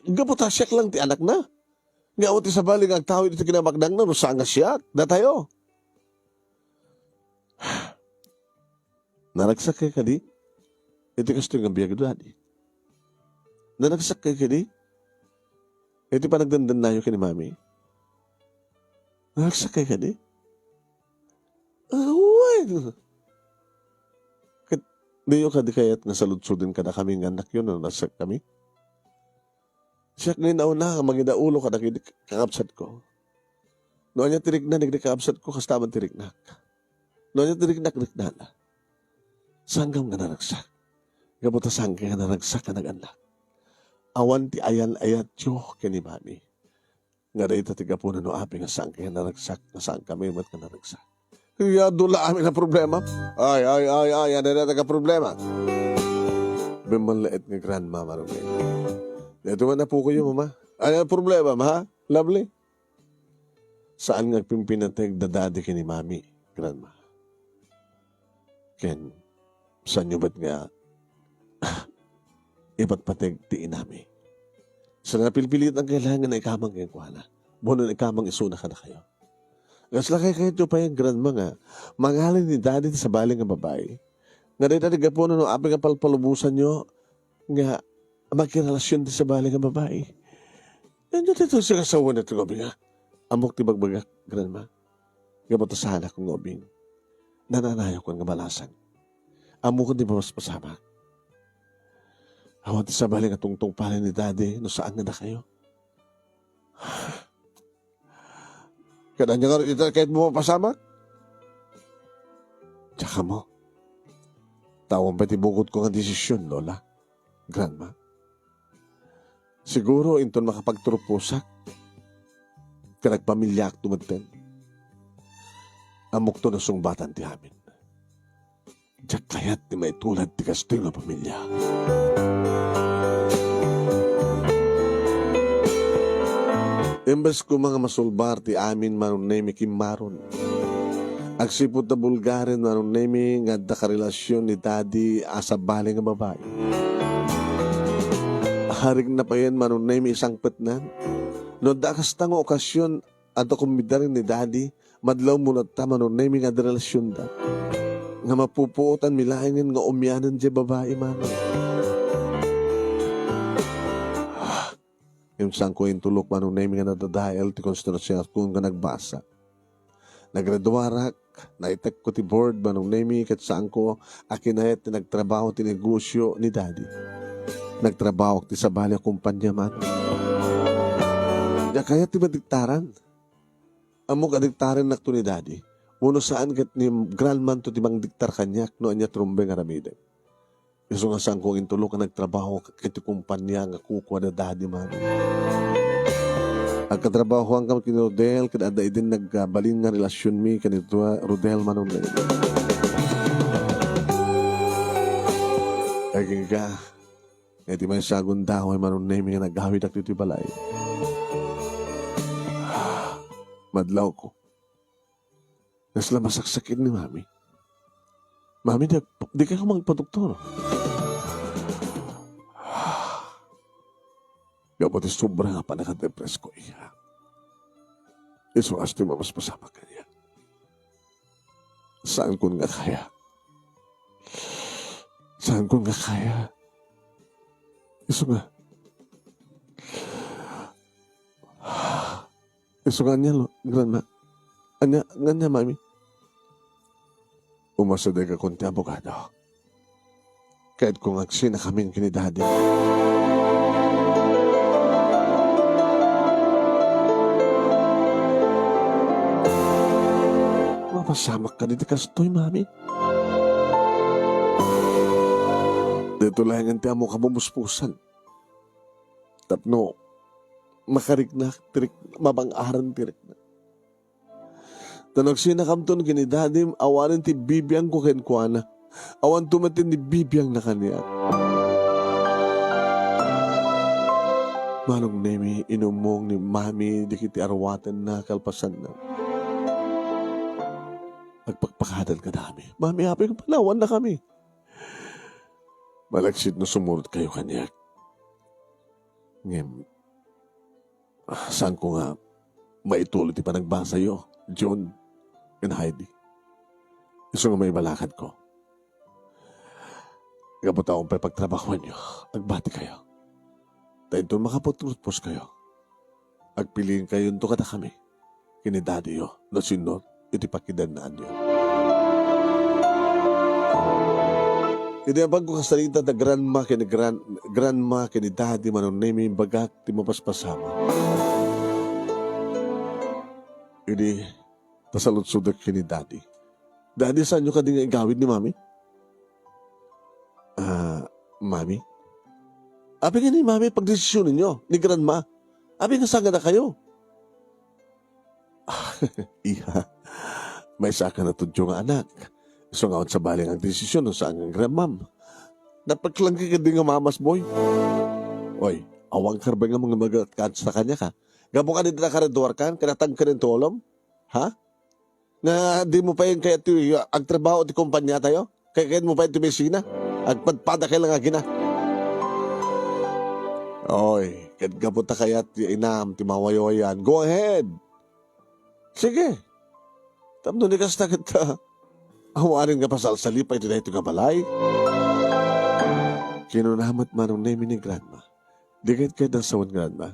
Gabutasyak lang ti anak na. Nga ako ti sa baling ang tao iti kinamagdang na no saan nga siyak. Na tayo. Naragsak kay ka di? Ito gusto nga biyag daddy. Nanagsak kay kadi. Ito pa nagdandan na yun kay ni mami. Nanagsak kay kadi. Away. Di yun kadi kaya't nasaludsudin ka na kami ng anak yun. Nanagsak kami. Siyak ngayon na magindaulo ka na kakapsat ko. Noon niya tirignan, nagdikakapsat ko, kastaman tirignak. Noon niya tirignak, na. Sanggam nga nanagsak. Gabutasang kaya na nagsak ka ng-anak. Awan ti ayan-ayat yo kini mami. Nga rin tatiga po na no api nga saan kaya na nagsak, na saan kami mat ka na nagsak. Kaya dula amin ang problema. Ay, ano na taga-problema. Bimanlait nga grandma marunay. Ito man na po kayo, mama. Ano ang problema, ma? Lovely. Saan nga pimpinatag dadadi kini mami, grandma? Ken, saan nyo ba't nga iba't patag ti inami. Sa napilpilit ang kailangan na ikamang kayong kuhala. Buno na ikamang isuna ka na kayo. Kasi lakay kayo pa yung grandma nga, mangalin ni daddy sa baling nga babae. Nga rin natin po no aping nga palpalubusan nyo, nga magkirelasyon din sa baling nga babae. Yan dito siya kasawa na ito, nga. Amok ti bagbagak, grandma. Gabato sa anak kong obing. Nananayaw ko nga balasan. Amok ko di ba mas pasama? Awan ti sa baling atong palin ni daddy, no saan nga na kayo? Kada niya nga ito kahit mo mapasama? Tsaka mo, tawang pati bukod ko nga desisyon, Lola, grandma. Siguro inton makapagturupusak, kanagpamilyak tumaten. Amok to na sungbatan ti amin. Diyak kaya't ni may tulad ti kastoy nga pamilya. Imbes ko mga masulbar ti amin manunay mi kimaron. Agsipot na Bulgarin manunay mi nga da karelasyon ni daddy asa bali nga babae. Harig na pa yan manunay mi isang petnan. No da kastang okasyon ato kumidarin ni daddy madlaw muna ta manunay mi nga da relasyon da. Nga mapupuotan milahingin nga umyanan di babae mama. Yung saan ko yung tulok manong name nga nadadahil ti konstruksyon kung ka nagbasa. Naggraduarak, naitek ko ti board manong name kat saan ko akinayat ti nagtrabaho ti negosyo ni daddy. Nagtrabaho ti sabali kumpanya man. Ya kaya ti madiktaran. Amo kadiktaran nak to ni daddy. Uno saan kat ni grandman to ti bang diktar kanyak no anya trumbe nga ramide. Iso nga saan ko intulok ka nagtrabaho kiti kumpanya nga kukwa na daddy man. Ang katrabaho ang kami kini Rodel, kada din nagbalin nga relasyon mi kanito Rodel manong name. Ay ka, iti may sagun daw ay manong name nga naghawid ak dito balay. Madlaw ko. Nasla masaksakin ni mami. Mami, di ka magpadoktor. Gapot sobra nga pa nakadepress ko iya. Iso asti mamas pasama kanya. Saan ko nga kaya? Saan ko nga kaya? Iso nga. Iso nga niya, grandma. Nga niya, mami. Umasaday ka konti abogado. Kahit kung agsi na kaming kinidadi. Mapasamak ka dito kastoy, mami. Dito lang ang tiyan mo kabubuspusan. Tapno, makarik na, tirik, mabang-aran tirik na. Tanong sinakamton kinidadim, awanin ti bibiyang ko kenkwana. Awan tumatin ni bibiyang na kaniya. Manong nemi, inumong ni mami, di kiti arwatan na kalpasan na. Nagpagpakadan ka namin. Mami, happy ka palawan na kami. Malagsit na sumunod kayo kanya. Ngem, saan ko nga maituloy ti panagbasa yo, John and Heidi. Iso nga may balakad ko. Gabot akong pagtrabahuan nyo. Agbati kayo. Dahil doon makapotrutpos kayo. Agpiliin kayo nito kada kami. Kinidadi yo, na sinod, iti pakidanaan nyo. Tinabang ko kasalita na grandma kini daddy manong name bagat ti mapaspasama. Ini pasalutsudak kini daddy. Daddy, saan nyo ka din igawid ni mami? Mami? Abi nga ni mami pagdesisyon ninyo, ni grandma. Abi nga saan na kayo? Iha, may saka na tudyo nga anak. So nga sa baling ang desisyon no saan ang grandmam. Napagklanggi ka din nga mamas boy. Oy, awang karbay nga mga magakat sa kanya ka. Gabo ka din na karedor kan, kanatang ka rin tolom? Ha? Na di mo pa yun kaya agtrabaho ti kumpanya tayo? Kaya mo pa yun tumisina? Agpadpada kaya lang agina. Oy, kahit gabot na kaya ti inam, ti mawayoyan. Go ahead. Sige. Tamdo ni kasta kita. Awarin nga pasal sa lipay ito na ito nga balay. Kinunamat manong name ni grandma. Di kahit kayo ng sawan grandma.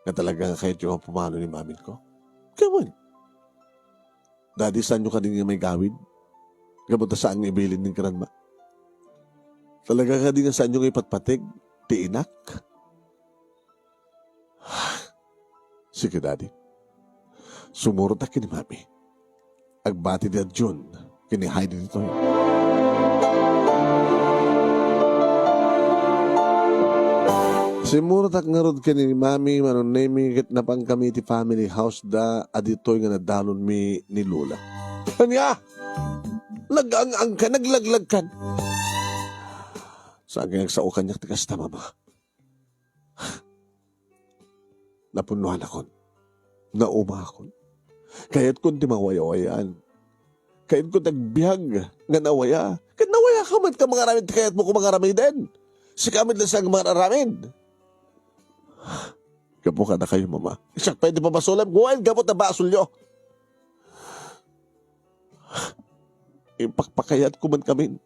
Na talaga kahit yung pumano ni mamin ko. Kawan. Daddy, saan nyo ka din may gawin? Gabot na saan nga ibilin ni grandma? Talaga ka din saan nyo ipatpatig? Ti inak? Sige, daddy. Sumurot aki ni mami. Agbati di at June, kini Heidi dito. Simurot ak ngarod kini mami, manon name ket na pang kami ti family house da aditoy nga nadalon mi ni Lola. Kanya! Lagang ka, naglaglag kan. Saan kaya sa kanyak ti kasta mama? Napunuhan akon. Nauma akon. Kaya't kung di mawayawayan. Kaya't kung nagbihag nga nawaya. Kaya't nawaya ka man ka mga ramid. Kaya't mo ko mga ramid din. Si kamid lang sa mga ramid. Gapo ka na kayo, mama. Siya, pwede pa basulam? Guwain, gapot na basul nyo. Ipagpakayat ko man kami.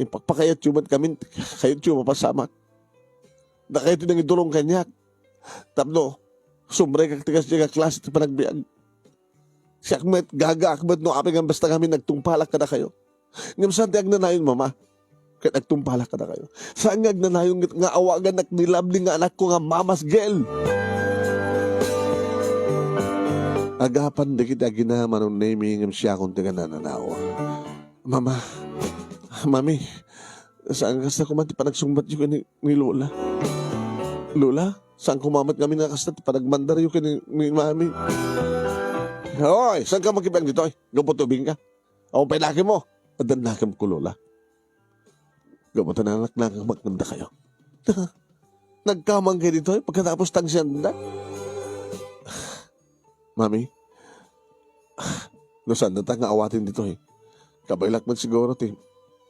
Ipagpakayat nyo man kami. Kaya't nyo mapasamak. Na kayo tinang idulong kanyak. Tapno, sumre kag tigas siya klase ti panagbiag. Siya akmet, gaga akmet no aping ang basta kami nagtungpalak ka na kayo. Ngam saan ti agnanayon, mama? Kaya nagtungpalak ka na kayo. Saan nga agnanayon nga awagan nilabli nga anak ko nga mamas gel? Agapan di kita ginaman ng naming ngam siya kung tiga nananawa. Mama, mami, saan ka sa kumanti pa nagsumbat yun ni Lola? Lola, saan kumamat kami nakasat pa nagmandar yun ni mami? Hoy, saan ka magkipag dito? Gapotubing ka? Ako pa ilaki mo. Adan nakam ko, Lola. Gaputan na anak maganda kayo. Nagkamang kayo dito pagkatapos tangsyan na. Mami, no saan na nga awatin dito eh. Kabailak man siguro ti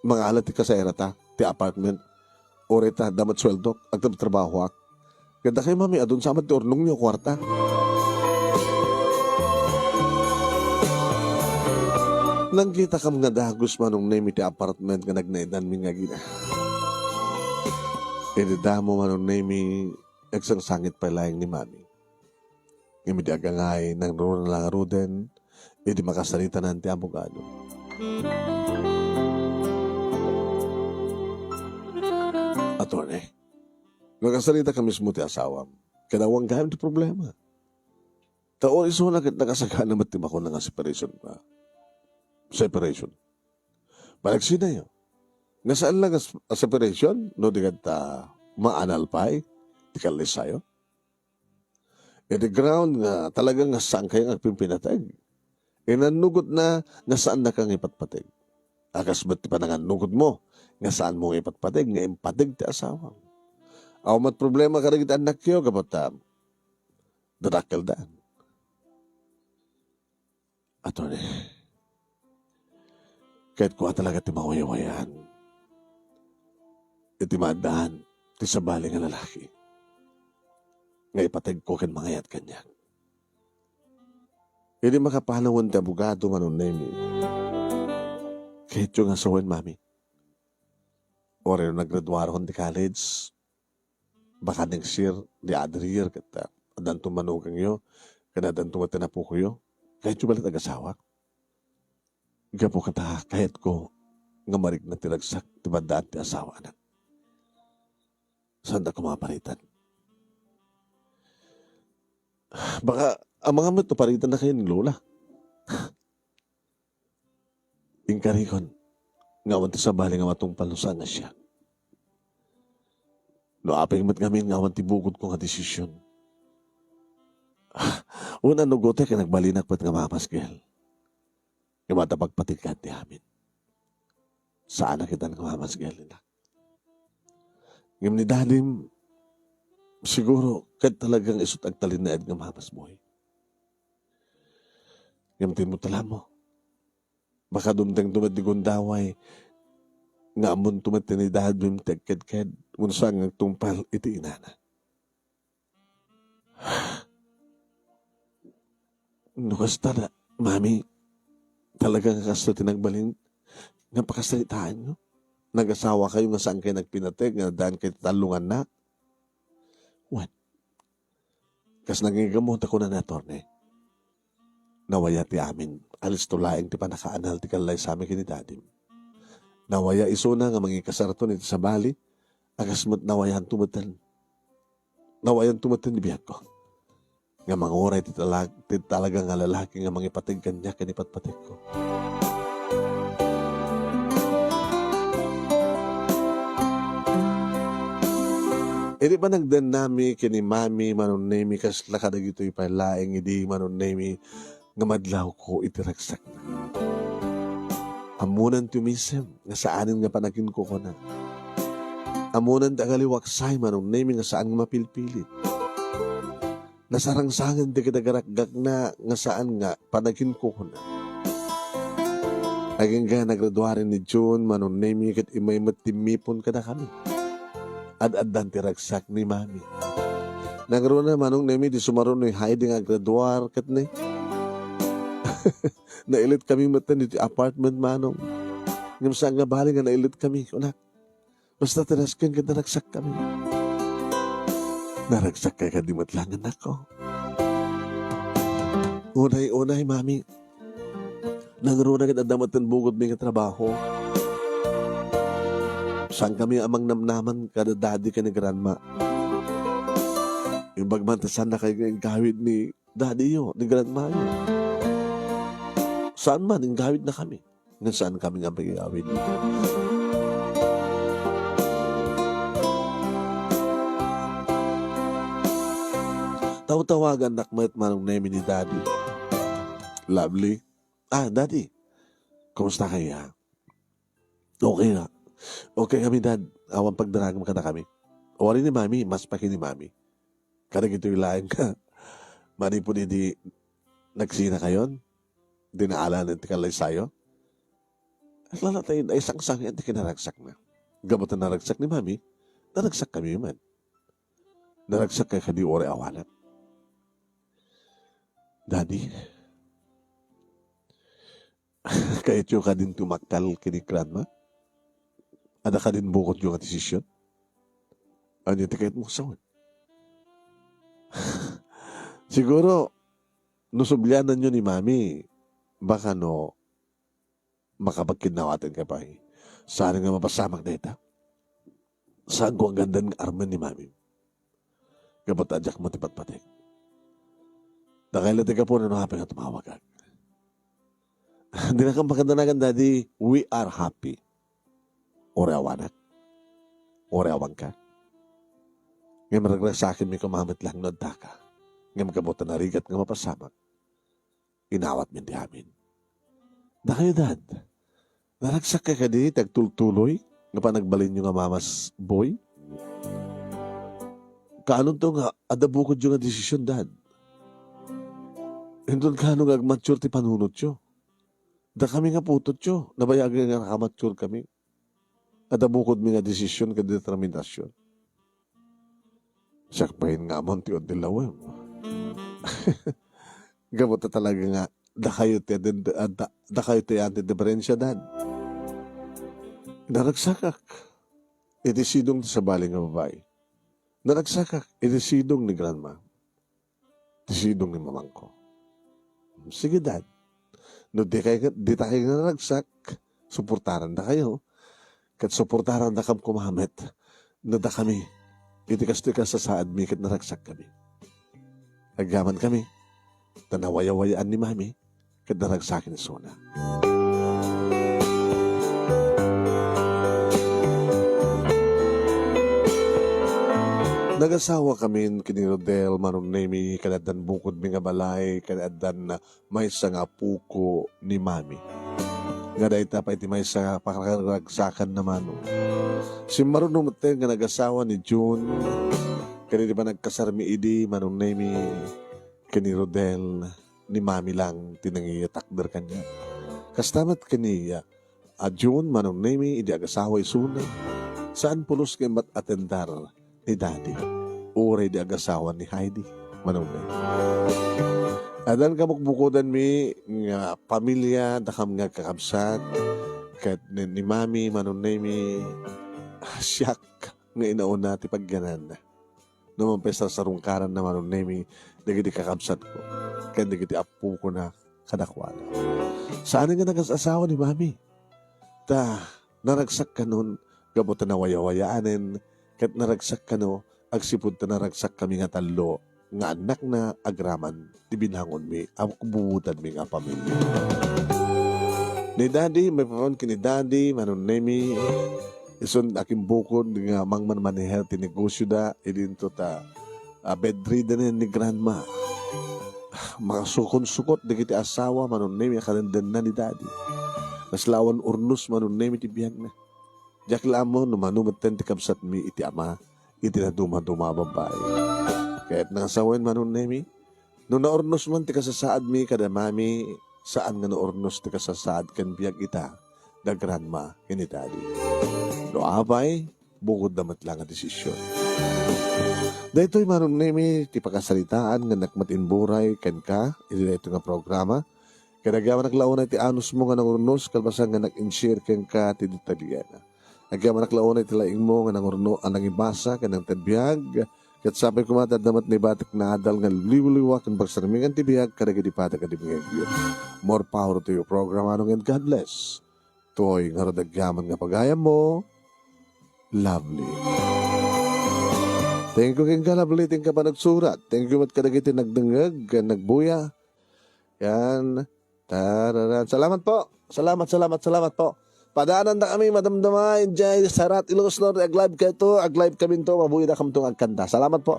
mga alat ti kasera ta, ti apartment. Ore ta, damat sweldo, agtatrabaho ak. Ganda kayo mami, adun sa amat ti ornong niyo kwarta. Nang kita kam nga dagos manong name iti apartment nga nagnaidan mi nga gina. Ididamo manong name agsang sangit pa layang ni mami. Ngimidi agangay nang roon lang ruden, idi makasalita ng ti abogado. Attorney, nakasalita ka mismo ti asawam, kadawang gayam ti problema. Taon iso na nakasagana matim ako ng separation pa. Separation. Panagsina yun. Nasaan lang ang separation? No, di ka maanal pa eh. Di ka lisayo. E the ground nga talagang nga saan kayo ang pimpinatag. E nanugot na nga saan na kang ipatpatag. Akas ba't pa nanganugot mo? Nga saan mo ipatpatag? Nga impatag ti asawa. Aw mat problema ka rin anak kyo kapag dadakal daan. Attorney, kahit kuha talaga ti mawayawayan, iti maadaan, ti sabali nga lalaki, nga ipatag ko kan mangayat kanya. Hindi makapanawan ti abogado manon nemi. Kahit yung asawan, mami. O rin naggraduaro di college, baka next year, the other year, kata adan tumanugang yo, kanadan tumatan na po ko yo, kahit yung balit ag-asawa. Gapo kata kahit ko nga marig na tilagsak ti bandaan ti asawa na. Saan na kumaparitan? Baka ang mga mo't paritan na kayo ni Lola. Ingkarikon, ngawan ti sabali nga matungpalusan na siya. No apeng mat ngamin ngawan ti bugod ko nga desisyon. Una nugote ka nagbalinak pat nga mamasgel. Yung matapagpatikat ni amin. Saan na kita nagmamasgal nila? Ngayon ni Dadim, siguro, kahit talagang isut agtalin na ed nga mamas mo. Ngayon tinutala mo. Baka dumteng tumat di gundaway, nga amon tumat ni Dadim tegked-ked, unsang nagtumpal iti inana. Nukas tala, mami, talagang kasta tinagbalin nga pakasalitaan nyo. Nag-asawa kayo nga saan kayo nagpinatig, nga daan kayo talungan na. What? Kas nangigamot ako na attorney. Nawaya ti amin, alis tulaing ti panakaanal ti kalay sa amin kinidadim. Nawaya iso na nga mangikasarto nito sa bali, agasmat nawayan tumatan. Nawayan tumatan ni biyag ko. Nga mga oray ti talaga nga lalaki nga mangipatig kanya kanipatpatig ko. Hindi ba nagdan nami kini mami manon nemi kas lakadag ito'y palaing hindi manon nemi nga madlaw ko itiragsak na. Amunan tumisem nga saanin nga panakin ko na. Amunan tagaliwaksay manon nemi nga saan nga mapilpilit. Nasarangsangan di kadagaragag na nga saan nga panagin ko na. Aging nga nagraduarin ni June, manon nemi kat imay matimipon ka na kami. Ad-adan tiragsak ni mami. Nagro na manong nemi di sumaron ni Heidi nga graduar kat ni. Nailit kami matan dito apartment manong. Ngam saan nga bali nga nailit kami, unak. Basta tiraskan ka naragsak kami. Naragsak kay kadimatlangan ako. Unay-unay, mami. Nangruna kita damat ng bugod may trabaho. Saan kami amang namnaman kada daddy ka ni grandma. Yung bagmantasan na kayo yung gawid ni daddy yo, ni grandma yo. Saan man, yung gawid na kami. Nga saan kami nga magigawid. Taw-tawagan nakmat manong name ni daddy. Lovely. Daddy. Kumusta kaya? Okay na. Okay kami, dad. Awan pagdaragam ka na kami. Wali ni mami, mas paki ni mami. Kada gito yung laing ka. Mani po di nagsina kayon. Dinaalan ng tikalay sayo. At lalatayin ay sang-sang yan, di kinaragsak na. Gamot na naragsak ni mami, naragsak kami man. Naragsak kay kadi ore awanan. Daddy, kahit yung ka din tumaktal kini grandma, ada ka din bukod yung desisyon. Ano yung tikait mo sawan? Siguro, nusublyanan nyo ni mami, baka no, makapagkinawatin ka pa eh. Saan nga mapasamag na ita? Saan ko ang ganda ng arman ni mami? Kapag adyak mo tipat-patik. Nakailati ka po na nakapin at tumawag. Hindi na kang magandanagan, daddy. We are happy. Ore awanak. Ore awang ka. Ngayon maraglag sa akin may kumamit lang nodta ka. Ngayon magkabutan na rigat nga mapasamak. Inawat min di amin. Da kayo, dad. Naragsak ka ka di, tagtultuloy. Nga pa nagbalin nyo nga mamas boy. Kaanong to nga, adabukod yung nga desisyon, dad. Hindun ka nung agmature ti panunot yo. Da kami nga putot yo. Nabayagan nga nakamature kami. Adabukod mi nga desisyon ka determinasyon. Sakpahin nga amon ti o dilawem. Gamot na talaga nga da kayo ti anti-diferensya, dad. Naragsakak. Itisidong sa baling nga babae. Naragsakak. Itisidong ni grandma. Itisidong ni mamang ko. Sige, dad. No, di tayo nga naragsak. Suportaran na kayo. Kat suportaran na kam kumamit. No, da kami. Itikas-tikas sa saad mi kat naragsak kami. Agaman kami. Tanawaya-wayaan ni mami. Kat naragsakin ni Sona. Nagasawa kami kini Rodel manong nemi kanadan bukod mi nga balay kanadan na may nga puko ni mami. Nga dahi pa iti may sa pakaragsakan naman. Si marunong maten nga nagasawa ni June kani di ba nagkasarmi idi manong nemi kini Rodel ni mami lang tinangiyatakder kanya. Kastamat kaniya June manong nemi idi agasawa isuna saan pulos kay mat atendar ni daddy. Ure di agasawa ni Heidi. Manunay. Adan kamukbukodan mi nga pamilya, dakam nga kakabsat, kat ni mami, manunay mi, siyak nga inauna ti pagganan. Naman pesta sa rungkaran na manunay mi, dagiti kakabsat ko. Kaya dagiti apu ko na kadakwana. Saan nga nag-asawa ni mami? Naragsak ka nun, gabutan na waya-wayaanin, kat naragsak ka no, agsipod ta naragsak kami nga talo, nga anak na agraman, tibinhangon mi, ang kububutan mi nga pamilya. Ni daddy, may paon kini daddy, manon nemi, ison aking bukod, nga mangman maniher tinegosyo da, idinto ta, bedridden ni grandma. Mga sukon-sukot, digiti asawa, manon nemi, akalandan na ni daddy. Naslawan urnos, manon nemi, tibiyag na. Diyak lamo, numanumatan ti kabsat mi iti ama, iti na duma-duma babae. Kahit nangasawan manon nemi, no naornos man ti kasasaad mi kada mami, saan nga naornos ti kasasaad kan biyag ita, da grandma, kini daddy. No abay, bukod damat lang ang desisyon. Dahito'y manon nemi, ti pakasalitaan nga nakmatin buray, kan ka, iti dahito nga programa, kadagawa naglaon na ti anus mo nga naornos, kalbasan nga nag-inshare kan ka, ti detalyan. Agyaman naklaon ay tilaing mo nga nangurno ang nangibasa kanang tadbiyag Kat sabi ko matadamat ni batik na adal nga liwliwak ang pagsarmingan tibiyag kadagiti patak kadibingag yun. More power to your program anong and God bless. Toy nga radagyaman nga pagayam mo. Lovely. Thank you king kalabli, ting ka pa nagsurat. Thank you mat kadagiti nagdengeg, nagbuya. Yan. Tararan. Salamat po. Salamat po. Padaanan na kami, madamdama, enjoy, sarat, Ilocos Norte, ag-live kayo to, ag-live kami to, mabuhay na kami itong agkanta. Salamat po.